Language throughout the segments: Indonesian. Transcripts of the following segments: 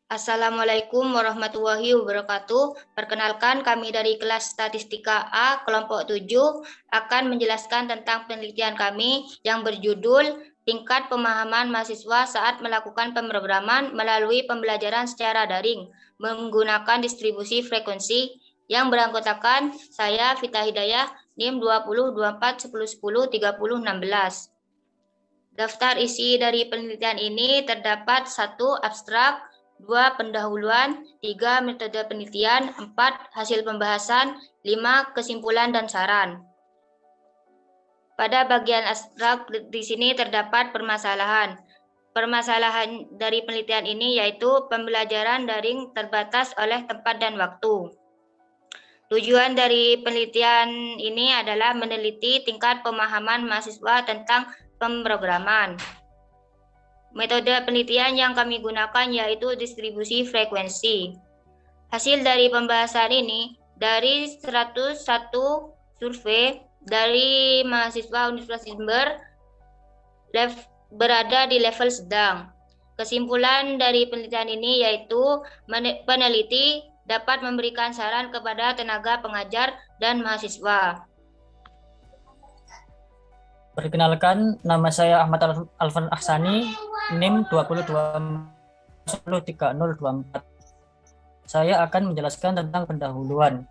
Assalamualaikum warahmatullahi wabarakatuh. Perkenalkan, kami dari kelas Statistika A, kelompok 7, akan menjelaskan tentang penelitian kami yang berjudul Tingkat Pemahaman Mahasiswa Saat Melakukan Pemrograman Melalui Pembelajaran Secara Daring menggunakan Distribusi Frekuensi, yang beranggotakan saya, Vita Hidayah, NIM 202410103016. Daftar isi dari penelitian ini terdapat 1. Abstrak, 2. Pendahuluan, 3. Metode penelitian, 4. Hasil pembahasan, 5. Kesimpulan dan saran. Pada bagian abstrak di sini terdapat permasalahan. Permasalahan dari penelitian ini yaitu pembelajaran daring terbatas oleh tempat dan waktu. Tujuan dari penelitian ini adalah meneliti tingkat pemahaman mahasiswa tentang pemrograman. Metode penelitian yang kami gunakan yaitu distribusi frekuensi. Hasil dari pembahasan ini, dari 101 survei dari mahasiswa Universitas Jember berada di level sedang. Kesimpulan dari penelitian ini yaitu peneliti dapat memberikan saran kepada tenaga pengajar dan mahasiswa. Perkenalkan, nama saya Ahmad Alvan Ahsani, NIM 22103024. Saya akan menjelaskan tentang pendahuluan.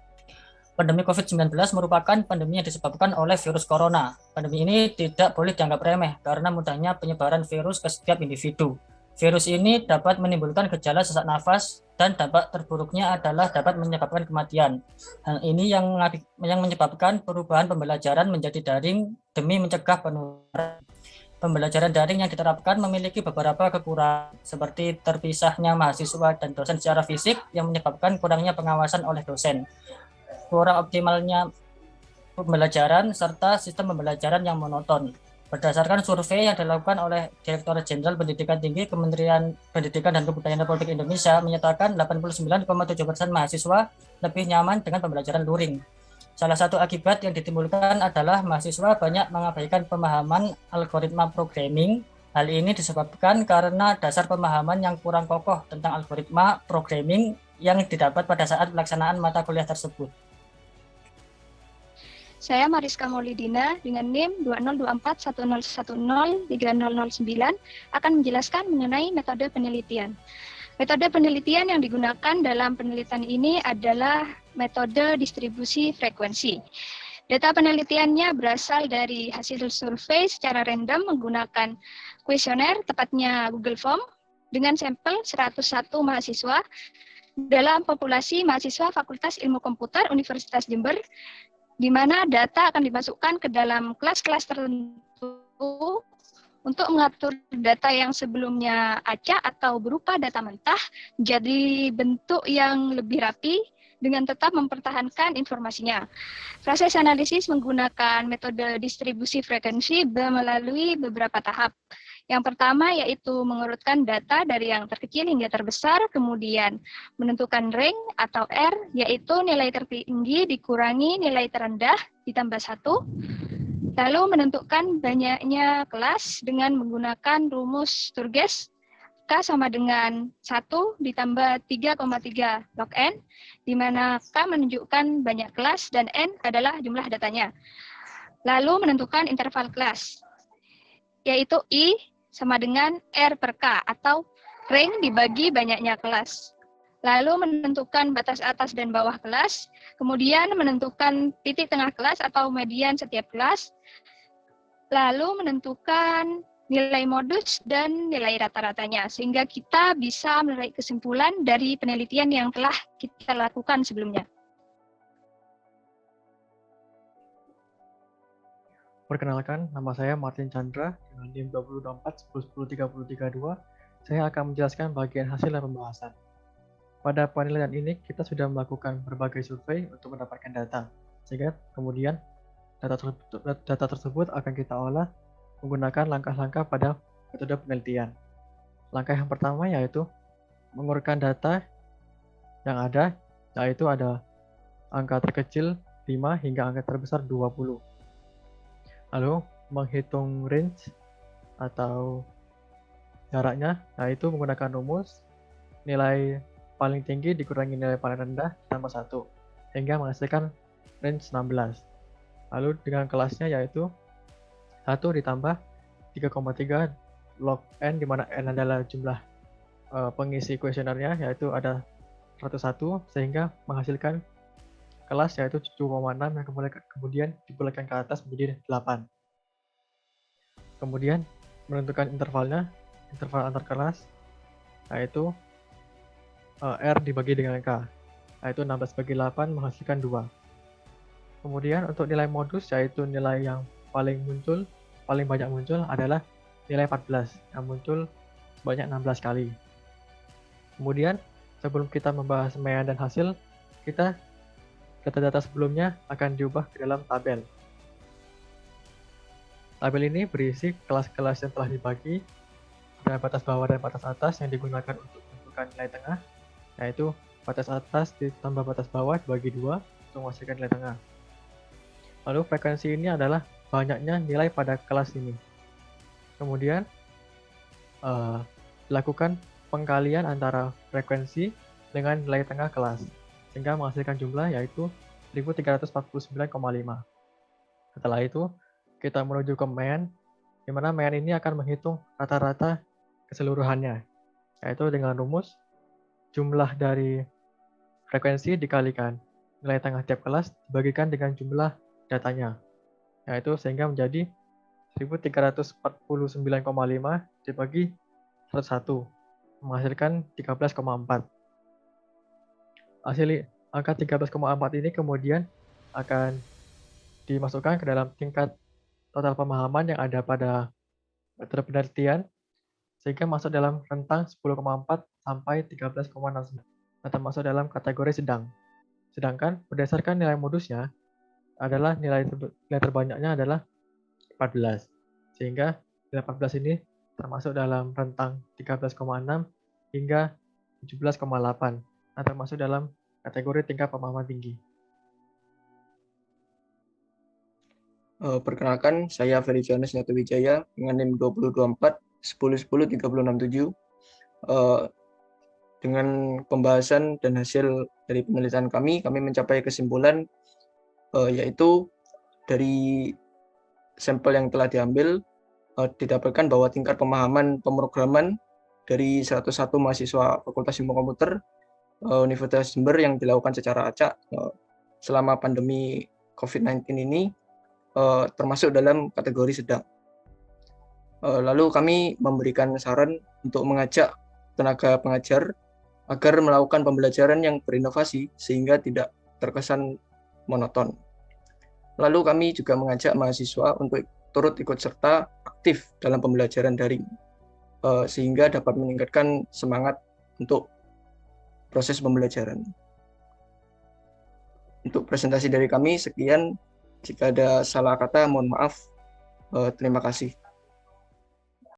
Pandemi COVID-19 merupakan pandemi yang disebabkan oleh virus corona. Pandemi ini tidak boleh dianggap remeh karena mudahnya penyebaran virus ke setiap individu. Virus ini dapat menimbulkan gejala sesak nafas dan dampak terburuknya adalah dapat menyebabkan kematian. Hal ini yang menyebabkan perubahan pembelajaran menjadi daring demi mencegah penularan. Pembelajaran daring yang diterapkan memiliki beberapa kekurangan seperti terpisahnya mahasiswa dan dosen secara fisik yang menyebabkan kurangnya pengawasan oleh dosen, kurang optimalnya pembelajaran, serta sistem pembelajaran yang monoton. Berdasarkan survei yang dilakukan oleh Direktorat Jenderal Pendidikan Tinggi Kementerian Pendidikan dan Kebudayaan Republik Indonesia menyatakan 89,7% mahasiswa lebih nyaman dengan pembelajaran luring. Salah satu akibat yang ditimbulkan adalah mahasiswa banyak mengabaikan pemahaman algoritma programming. Hal ini disebabkan karena dasar pemahaman yang kurang kokoh tentang algoritma programming yang didapat pada saat pelaksanaan mata kuliah tersebut. Saya Mariska Maulidina dengan NIM 202410103009 akan menjelaskan mengenai metode penelitian. Metode penelitian yang digunakan dalam penelitian ini adalah metode distribusi frekuensi. Data penelitiannya berasal dari hasil survei secara random menggunakan kuesioner, tepatnya Google Form, dengan sampel 101 mahasiswa dalam populasi mahasiswa Fakultas Ilmu Komputer Universitas Jember, di mana data akan dimasukkan ke dalam kelas-kelas tertentu untuk mengatur data yang sebelumnya acak atau berupa data mentah jadi bentuk yang lebih rapi dengan tetap mempertahankan informasinya. Proses analisis menggunakan metode distribusi frekuensi melalui beberapa tahap. Yang pertama yaitu mengurutkan data dari yang terkecil hingga terbesar, kemudian menentukan rank atau R, yaitu nilai tertinggi dikurangi nilai terendah ditambah 1, lalu menentukan banyaknya kelas dengan menggunakan rumus Sturges, K sama dengan 1 ditambah 3,3 log N, di mana K menunjukkan banyak kelas dan N adalah jumlah datanya. Lalu menentukan interval kelas, yaitu I sama dengan R per K atau rank dibagi banyaknya kelas. Lalu menentukan batas atas dan bawah kelas, kemudian menentukan titik tengah kelas atau median setiap kelas, lalu menentukan nilai modus dan nilai rata-ratanya, sehingga kita bisa menarik kesimpulan dari penelitian yang telah kita lakukan sebelumnya. Perkenalkan, nama saya Martin Chandra dengan NIM 202410103032. Saya akan menjelaskan bagian hasil dan pembahasan. Pada penelitian ini, kita sudah melakukan berbagai survei untuk mendapatkan data, sehingga kemudian data tersebut akan kita olah menggunakan langkah-langkah pada metode penelitian. Langkah yang pertama yaitu mengurutkan data yang ada, yaitu ada angka terkecil 5 hingga angka terbesar 20. Lalu menghitung range atau jaraknya, yaitu menggunakan rumus nilai paling tinggi dikurangi nilai paling rendah tambah 1, sehingga menghasilkan range 16. Lalu dengan kelasnya yaitu 1 ditambah 3,3 log n, di mana n adalah jumlah pengisi kuesionernya, yaitu ada 101, sehingga menghasilkan kelas yaitu 7,6 yang kemudian dibulatkan ke atas menjadi 8. Kemudian menentukan intervalnya, interval antar kelas, yaitu R dibagi dengan K, yaitu 16 bagi 8 menghasilkan 2. Kemudian untuk nilai modus, yaitu nilai yang paling banyak muncul adalah nilai 14 yang muncul sebanyak 16 kali. Kemudian sebelum kita membahas semaian dan hasil, data-data sebelumnya akan diubah ke dalam tabel. Tabel ini berisi kelas-kelas yang telah dibagi, dan batas bawah dan batas atas yang digunakan untuk menentukan nilai tengah, yaitu batas atas ditambah batas bawah dibagi 2 untuk menghasilkan nilai tengah. Lalu frekuensi ini adalah banyaknya nilai pada kelas ini. Kemudian dilakukan pengkalian antara frekuensi dengan nilai tengah kelas, sehingga menghasilkan jumlah yaitu 1349,5. Setelah itu, kita menuju ke main, di mana main ini akan menghitung rata-rata keseluruhannya, yaitu dengan rumus jumlah dari frekuensi dikalikan nilai tengah tiap kelas dibagikan dengan jumlah datanya, yaitu sehingga menjadi 1349,5 dibagi 101 menghasilkan 13,4. Hasil angka 13,4 ini kemudian akan dimasukkan ke dalam tingkat total pemahaman yang ada pada metode penelitian, sehingga masuk dalam rentang 10,4 sampai 13,69 atau masuk dalam kategori sedang. Sedangkan berdasarkan nilai modusnya adalah nilai terbanyaknya adalah 14, sehingga nilai 14 ini termasuk dalam rentang 13,6 hingga 17,8 atau masuk dalam kategori tingkat pemahaman tinggi. Perkenalkan, saya Ferry Johannes Nyatowijaya dengan NIM 2024 1010 367. Dengan pembahasan dan hasil dari penelitian kami mencapai kesimpulan yaitu dari sampel yang telah diambil didapatkan bahwa tingkat pemahaman pemrograman dari 101 mahasiswa Fakultas Ilmu Komputer Universitas Jember yang dilakukan secara acak selama pandemi COVID-19 ini termasuk dalam kategori sedang. Lalu kami memberikan saran untuk mengajak tenaga pengajar agar melakukan pembelajaran yang berinovasi sehingga tidak terkesan monoton. Lalu kami juga mengajak mahasiswa untuk turut ikut serta aktif dalam pembelajaran daring, sehingga dapat meningkatkan semangat untuk proses pembelajaran. Untuk presentasi dari kami, sekian. Jika ada salah kata, mohon maaf. Terima kasih.